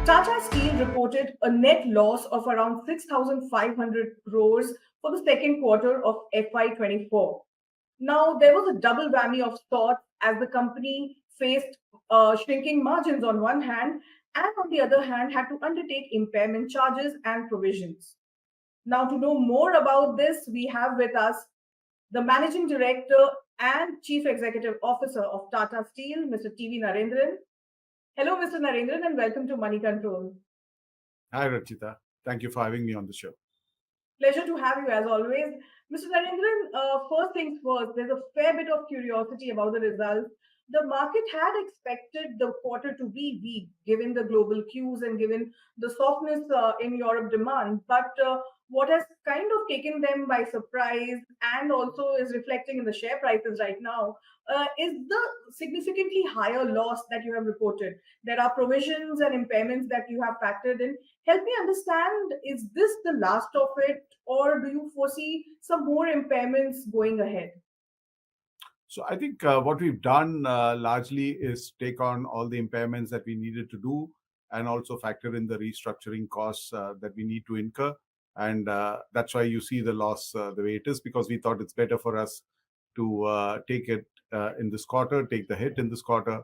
Tata Steel reported a net loss of around 6,500 crores for the second quarter of FY24. Now, there was a double whammy of sorts as the company faced shrinking margins on one hand and on the other hand had to undertake impairment charges and provisions. Now, to know more about this, we have with us the Managing Director and Chief Executive Officer of Tata Steel, Mr. TV Narendran. Hello, Mr. Narendran, and welcome to Money Control. Hi, Rachita. Thank you for having me on the show. Pleasure to have you as always. Mr. Narendran, first things first, there's a fair bit of curiosity about the results. The market had expected the quarter to be weak given the global cues and given the softness in Europe demand. But what has kind of taken them by surprise and also is reflecting in the share prices right now is the significantly higher loss that you have reported. There are provisions and impairments that you have factored in. Help me understand, is this the last of it, or do you foresee some more impairments going ahead? So I think what we've done largely is take on all the impairments that we needed to do and also factor in the restructuring costs that we need to incur. And that's why you see the loss the way it is, because we thought it's better for us to take it in this quarter, take the hit in this quarter,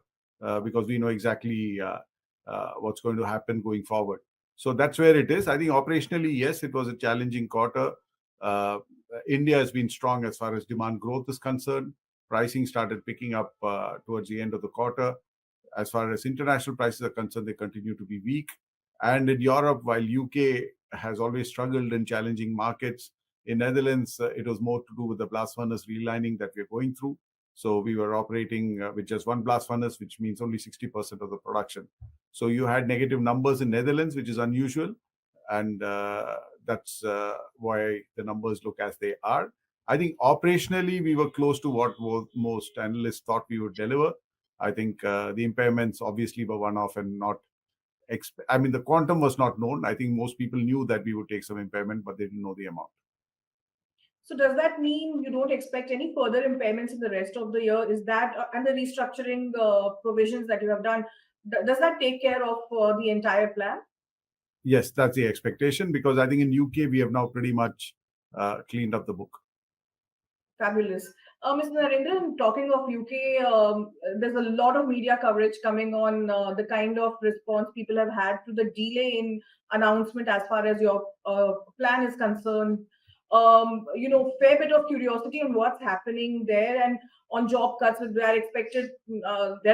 because we know exactly what's going to happen going forward. So that's where it is. I think operationally, yes, it was a challenging quarter. Uh, India has been strong as far as demand growth is concerned. Pricing started picking up towards the end of the quarter. As far as international prices are concerned, they continue to be weak. And in Europe, while UK has always struggled in challenging markets, in Netherlands, it was more to do with the blast furnace relining that we're going through. So we were operating with just one blast furnace, which means only 60% of the production. So you had negative numbers in Netherlands, which is unusual. And that's why the numbers look as they are. I think operationally, we were close to what most analysts thought we would deliver. I think the impairments obviously were one-off and not. I mean, the quantum was not known. I think most people knew that we would take some impairment, but they didn't know the amount. So does that mean you don't expect any further impairments in the rest of the year? Is that and the restructuring provisions that you have done, does that take care of the entire plan? Yes, that's the expectation, because I think in UK we have now pretty much cleaned up the book. Fabulous. Mr. Narendran, talking of UK, there's a lot of media coverage coming on the kind of response people have had to the delay in announcement as far as your plan is concerned. Fair bit of curiosity on what's happening there and on job cuts. They're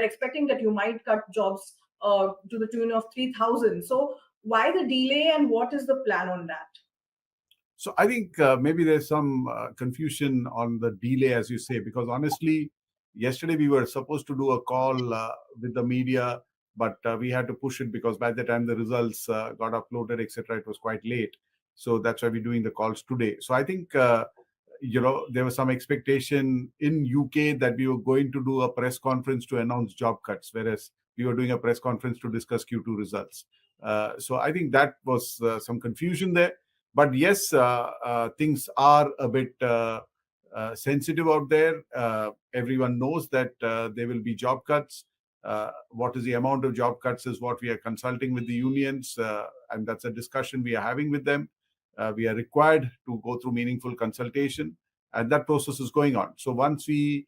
expecting that you might cut jobs to the tune of 3,000. So why the delay and what is the plan on that? So I think maybe there's some confusion on the delay, as you say, because honestly, yesterday we were supposed to do a call with the media, but we had to push it because by the time the results got uploaded, etc., it was quite late. So that's why we're doing the calls today. So I think there was some expectation in UK that we were going to do a press conference to announce job cuts, whereas we were doing a press conference to discuss Q2 results. So I think that was some confusion there. But yes, things are a bit sensitive out there. Everyone knows that there will be job cuts. What is the amount of job cuts is what we are consulting with the unions, and that's a discussion we are having with them. We are required to go through meaningful consultation, and that process is going on. So once we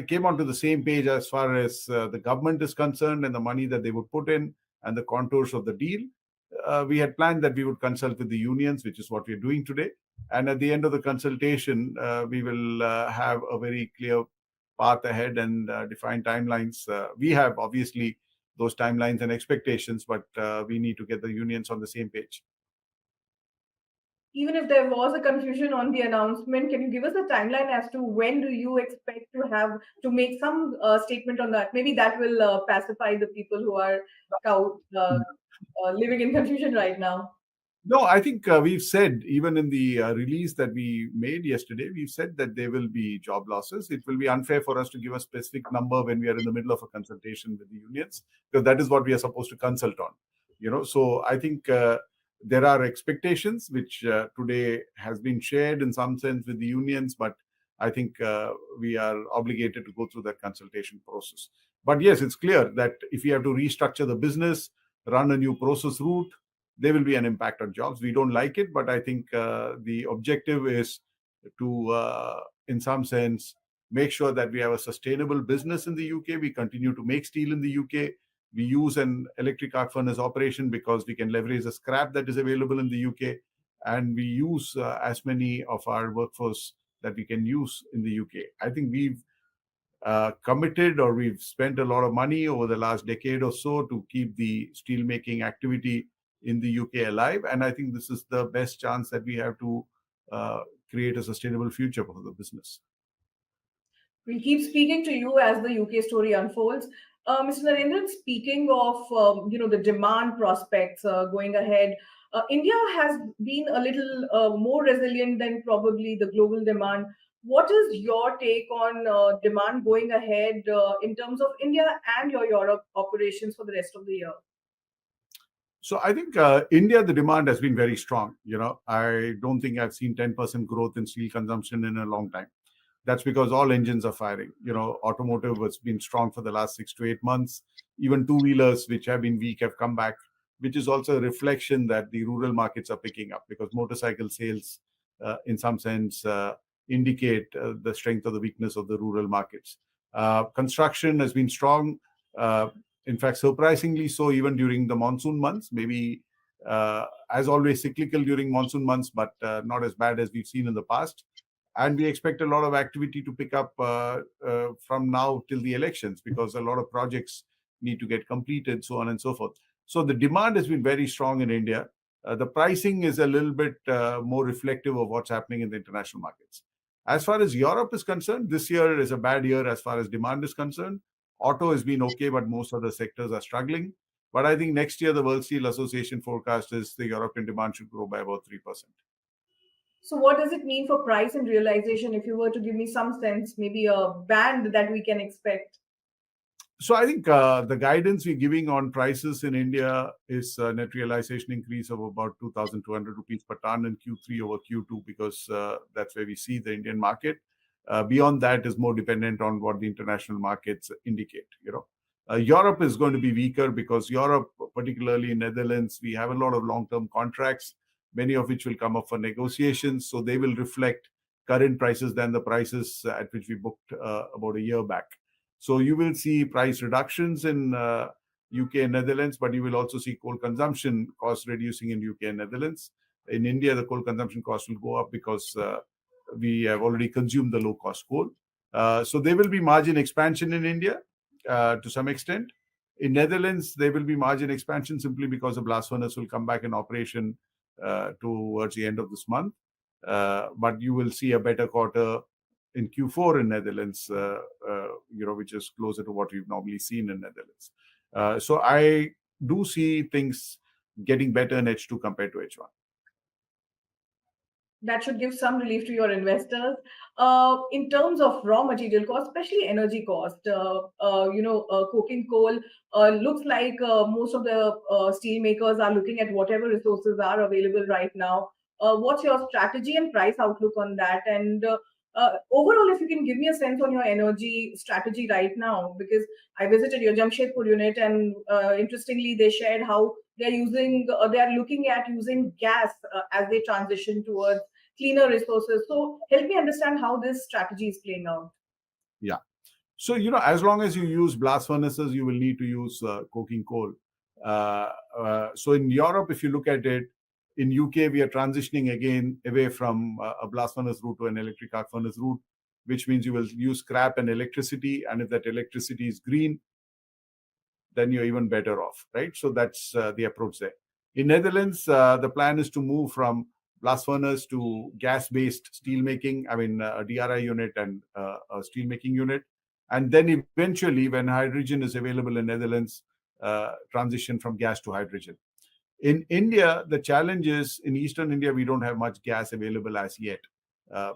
came onto the same page as far as the government is concerned and the money that they would put in and the contours of the deal, we had planned that we would consult with the unions, which is what we're doing today. And at the end of the consultation, we will have a very clear path ahead and define timelines. We have obviously those timelines and expectations, but we need to get the unions on the same page. Even if there was a confusion on the announcement, can you give us a timeline as to when do you expect to have to make some statement on that? Maybe that will pacify the people who are living in confusion right now. No, I think we've said, even in the release that we made yesterday, we've said that there will be job losses. It will be unfair for us to give a specific number when we are in the middle of a consultation with the unions, because that is what we are supposed to consult on. So I think there are expectations which today has been shared in some sense with the unions, but I think we are obligated to go through that consultation process. But yes, it's clear that if we have to restructure the business, run a new process route, there will be an impact on jobs. We don't like it, but I think the objective is to, in some sense, make sure that we have a sustainable business in the UK. We continue to make steel in the UK. We use an electric arc furnace operation because we can leverage the scrap that is available in the UK, and we use as many of our workforce that we can use in the UK. I think we've committed, or we've spent a lot of money over the last decade or so to keep the steelmaking activity in the UK alive. And I think this is the best chance that we have to uh, create a sustainable future for the business. We'll keep speaking to you as the UK story unfolds. Mr. Narendran, speaking of the demand prospects going ahead, India has been a little more resilient than probably the global demand. What is your take on demand going ahead in terms of India and your Europe operations for the rest of the year? So I think India, the demand has been very strong. I don't think I've seen 10% growth in steel consumption in a long time. That's because all engines are firing. Automotive has been strong for the last 6 to 8 months. Even two-wheelers, which have been weak, have come back, which is also a reflection that the rural markets are picking up, because motorcycle sales, in some sense, indicate the strength or the weakness of the rural markets. Construction has been strong. Uh, in fact, surprisingly so, even during the monsoon months, maybe as always cyclical during monsoon months, but not as bad as we've seen in the past. And we expect a lot of activity to pick up from now till the elections, because a lot of projects need to get completed, so on and so forth. So the demand has been very strong in India. The pricing is a little bit more reflective of what's happening in the international markets. As far as Europe is concerned, this year is a bad year as far as demand is concerned. Auto has been okay, but most other sectors are struggling. But I think next year the World Steel Association forecast is the European demand should grow by about 3%. So, what does it mean for price and realization? If you were to give me some sense, maybe a band that we can expect. So I think the guidance we're giving on prices in India is a net realization increase of about 2,200 rupees per ton in Q3 over Q2, because that's where we see the Indian market. Beyond that is more dependent on what the international markets indicate. Europe is going to be weaker, because Europe, particularly in Netherlands, we have a lot of long-term contracts, many of which will come up for negotiations. So they will reflect current prices than the prices at which we booked about a year back. So you will see price reductions in UK and Netherlands, but you will also see coal consumption costs reducing in UK and Netherlands. In India, the coal consumption cost will go up because we have already consumed the low-cost coal. So there will be margin expansion in India to some extent. In Netherlands, there will be margin expansion simply because the blast furnace will come back in operation towards the end of this month. But you will see a better quarter in Q4 in Netherlands, which is closer to what we've normally seen in Netherlands. So I do see things getting better in H2 compared to H1. That should give some relief to your investors. In terms of raw material cost, especially energy cost, coking coal looks like most of the steel makers are looking at whatever resources are available right now. What's your strategy and price outlook on that? And overall, if you can give me a sense on your energy strategy right now, because I visited your Jamshedpur unit, and interestingly, they shared how they are looking at using gas as they transition towards cleaner resources. So help me understand how this strategy is playing out. Yeah. So, as long as you use blast furnaces, you will need to use coking coal. So in Europe, if you look at it, in UK, we are transitioning again away from a blast furnace route to an electric arc furnace route, which means you will use scrap and electricity. And if that electricity is green, then you're even better off, right? So that's the approach there. In Netherlands, the plan is to move from blast furnace to gas-based steel making, a DRI unit and a steel making unit. And then eventually, when hydrogen is available in Netherlands, transition from gas to hydrogen. In India, the challenge is in Eastern India, we don't have much gas available as yet.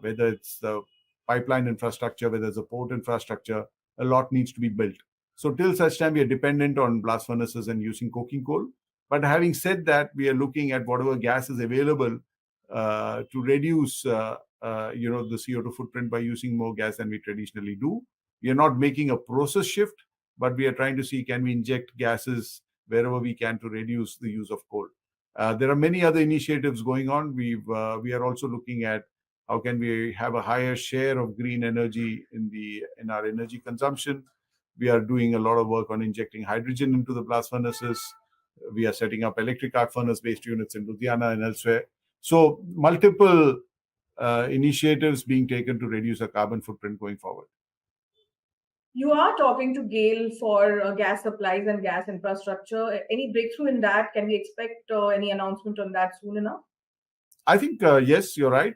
Whether it's the pipeline infrastructure, whether it's the port infrastructure, a lot needs to be built. So till such time, we are dependent on blast furnaces and using coking coal. But having said that, we are looking at whatever gas is available to reduce the CO2 footprint by using more gas than we traditionally do. We are not making a process shift, but we are trying to see, can we inject gases wherever we can to reduce the use of coal. There are many other initiatives going on. We are also looking at how can we have a higher share of green energy in our energy consumption. We are doing a lot of work on injecting hydrogen into the blast furnaces. We are setting up electric arc furnace based units in Ludhiana and elsewhere. So multiple initiatives being taken to reduce our carbon footprint going forward. You are talking to GAIL for gas supplies and gas infrastructure. Any breakthrough in that? Can we expect any announcement on that soon enough? I think, yes, you're right.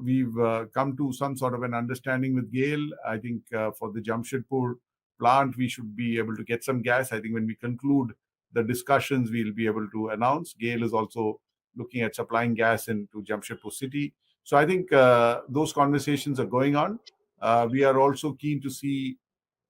We've come to some sort of an understanding with GAIL. I think for the Jamshedpur plant, we should be able to get some gas. I think when we conclude the discussions, we'll be able to announce. GAIL is also looking at supplying gas into Jamshedpur city. So I think those conversations are going on. We are also keen to see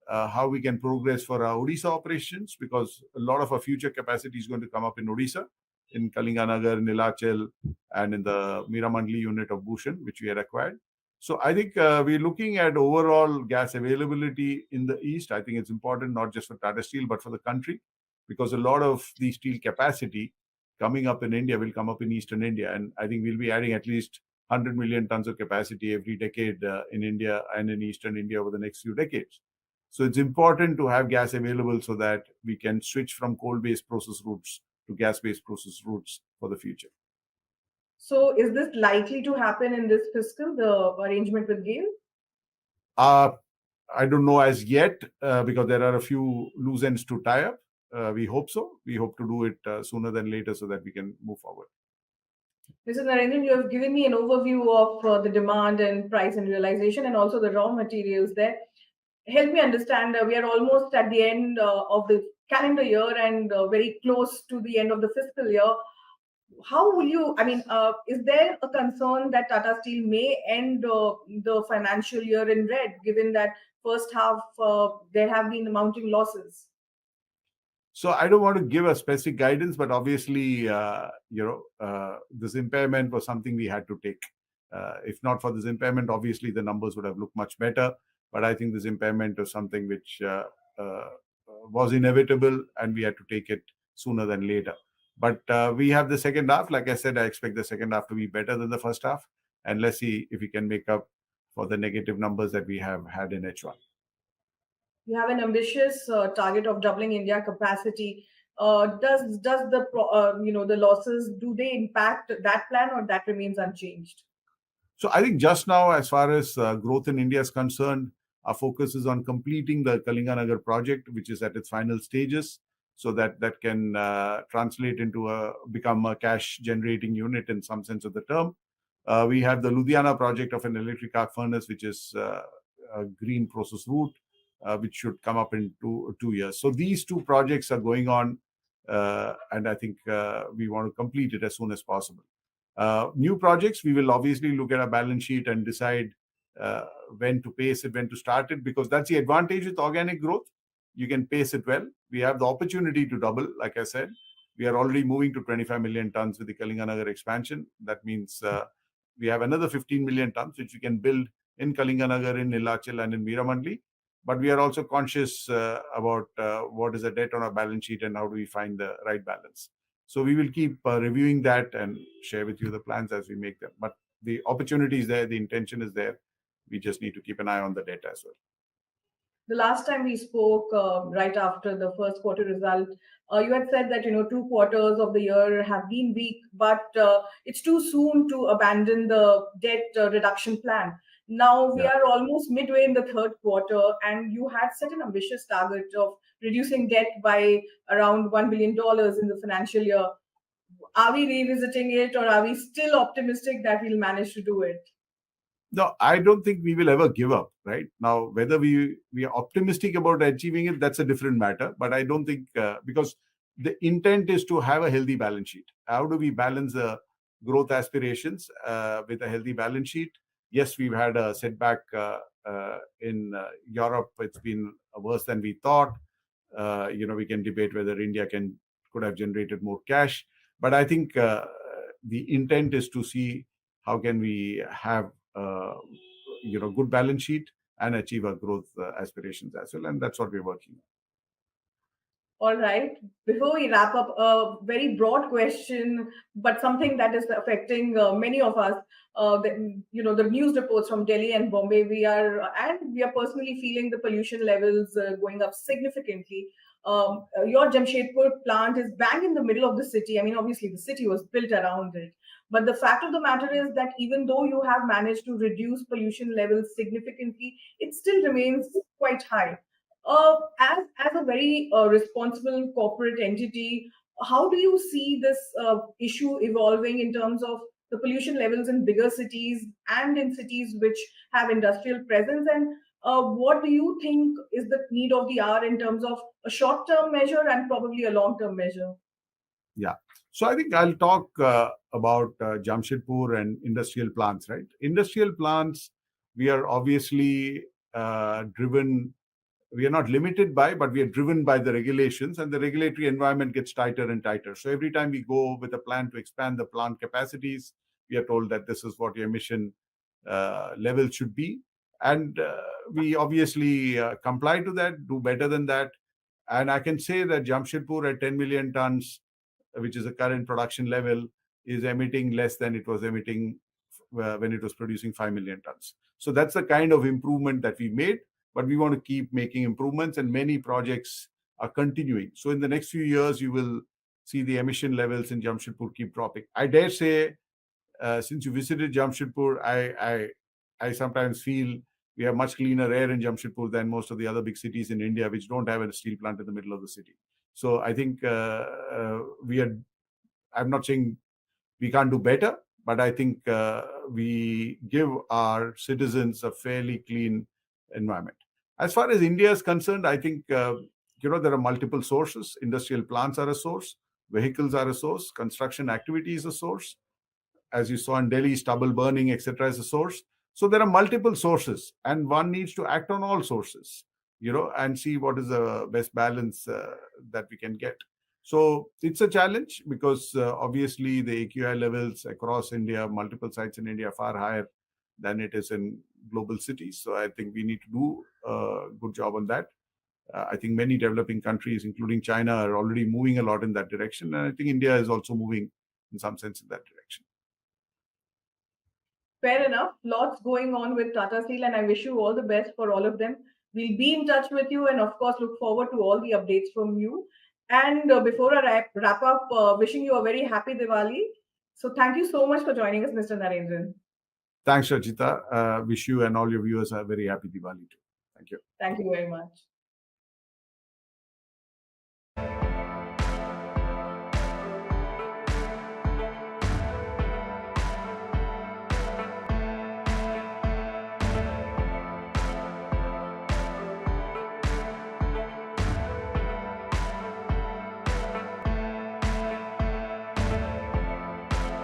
how we can progress for our Odisha operations, because a lot of our future capacity is going to come up in Odisha, in Kalinganagar, Nilachal, and in the Miramandli unit of Bhushan, which we had acquired. So I think we're looking at overall gas availability in the east. I think it's important not just for Tata Steel, but for the country, because a lot of the steel capacity coming up in India will come up in eastern India. And I think we'll be adding at least 100 million tons of capacity every decade in India and in eastern India over the next few decades. So it's important to have gas available so that we can switch from coal-based process routes to gas-based process routes for the future. So, is this likely to happen in this fiscal, the arrangement with GAIL? Uh, I don't know as yet because there are a few loose ends to tie up. We hope so. We hope to do it sooner than later so that we can move forward. Mr. Narendran, you have given me an overview of the demand and price and realization and also the raw materials there. Help me understand, we are almost at the end of the calendar year and very close to the end of the fiscal year. How will you, I mean, is there a concern that Tata Steel may end the financial year in red, given that first half there have been mounting losses? So I don't want to give a specific guidance, but obviously, this impairment was something we had to take. If not for this impairment, obviously the numbers would have looked much better. But I think this impairment was something which was inevitable, and we had to take it sooner than later. But we have the second half. Like I said, I expect the second half to be better than the first half. And let's see if we can make up for the negative numbers that we have had in H1. You have an ambitious target of doubling India capacity. Does the the losses, do they impact that plan, or that remains unchanged? So I think just now, as far as growth in India is concerned, our focus is on completing the Kalinganagar project, which is at its final stages, so that that can translate into become a cash generating unit in some sense of the term. We have the Ludhiana project of an electric arc furnace, which is a green process route, which should come up in 2 years. So these two projects are going on, and I think we want to complete it as soon as possible. New projects, we will obviously look at our balance sheet and decide when to pace it, when to start it, because that's the advantage with organic growth. You can pace it well. We have the opportunity to double, like I said. We are already moving to 25 million tons with the Kalinganagar expansion. That means we have another 15 million tons, which we can build in Kalinganagar, in Nilachal, and in Miramandli. But we are also conscious about what is the debt on our balance sheet and how do we find the right balance. So we will keep reviewing that and share with you the plans as we make them. But the opportunity is there, the intention is there. We just need to keep an eye on the data as well. The last time we spoke, right after the first quarter result, you had said that 2 quarters of the year have been weak, but it's too soon to abandon the debt reduction plan. Now we Yeah. are almost midway in the third quarter, and you had set an ambitious target of reducing debt by around $1 billion in the financial year. Are we revisiting it, or are we still optimistic that we'll manage to do it? No, I don't think we will ever give up, right? Now, whether we are optimistic about achieving it, that's a different matter. But I don't think, because the intent is to have a healthy balance sheet. How do we balance the growth aspirations with a healthy balance sheet? Yes, we've had a setback in Europe. It's been worse than we thought. We can debate whether India could have generated more cash. But I think the intent is to see how can we have good balance sheet and achieve our growth aspirations as well, and that's what we're working on. All right. Before we wrap up, a very broad question, but something that is affecting many of us. The news reports from Delhi and Bombay. We are personally feeling the pollution levels going up significantly. Your Jamshedpur plant is bang in the middle of the city. I mean, obviously, the city was built around it. But the fact of the matter is that even though you have managed to reduce pollution levels significantly, it still remains quite high. As a very responsible corporate entity, how do you see this issue evolving in terms of the pollution levels in bigger cities and in cities which have industrial presence? And what do you think is the need of the hour in terms of a short-term measure and probably a long-term measure? Yeah. So I think I'll talk about Jamshedpur and industrial plants, right? Industrial plants, we are obviously driven, we are not limited by, but we are driven by the regulations, and the regulatory environment gets tighter and tighter. So every time we go with a plan to expand the plant capacities, we are told that this is what your emission level should be. And we obviously comply to that, do better than that. And I can say that Jamshedpur at 10 million tons, which is the current production level, is emitting less than it was emitting when it was producing 5 million tons. So that's the kind of improvement that we made, but we want to keep making improvements, and many projects are continuing. So in the next few years, you will see the emission levels in Jamshedpur keep dropping. I dare say, since you visited Jamshedpur, I sometimes feel we have much cleaner air in Jamshedpur than most of the other big cities in India, which don't have a steel plant in the middle of the city. So I think we are. I'm not saying we can't do better, but I think we give our citizens a fairly clean environment. As far as India is concerned, I think there are multiple sources. Industrial plants are a source, vehicles are a source, construction activity is a source. As you saw in Delhi, stubble burning, etc., is a source. So there are multiple sources, and one needs to act on all sources, and see what is the best balance that we can get. So it's a challenge because obviously the AQI levels across India, multiple sites in India, are far higher than it is in global cities. So I think we need to do a good job on that. I think many developing countries, including China, are already moving a lot in that direction. And I think India is also moving in some sense in that direction. Fair enough. Lots going on with Tata Steel, and I wish you all the best for all of them. We'll be in touch with you, and of course, look forward to all the updates from you. And before I wrap up, wishing you a very happy Diwali. So, thank you so much for joining us, Mr. Narendran. Thanks, Rachita. Wish you and all your viewers a very happy Diwali too. Thank you. Thank you very much.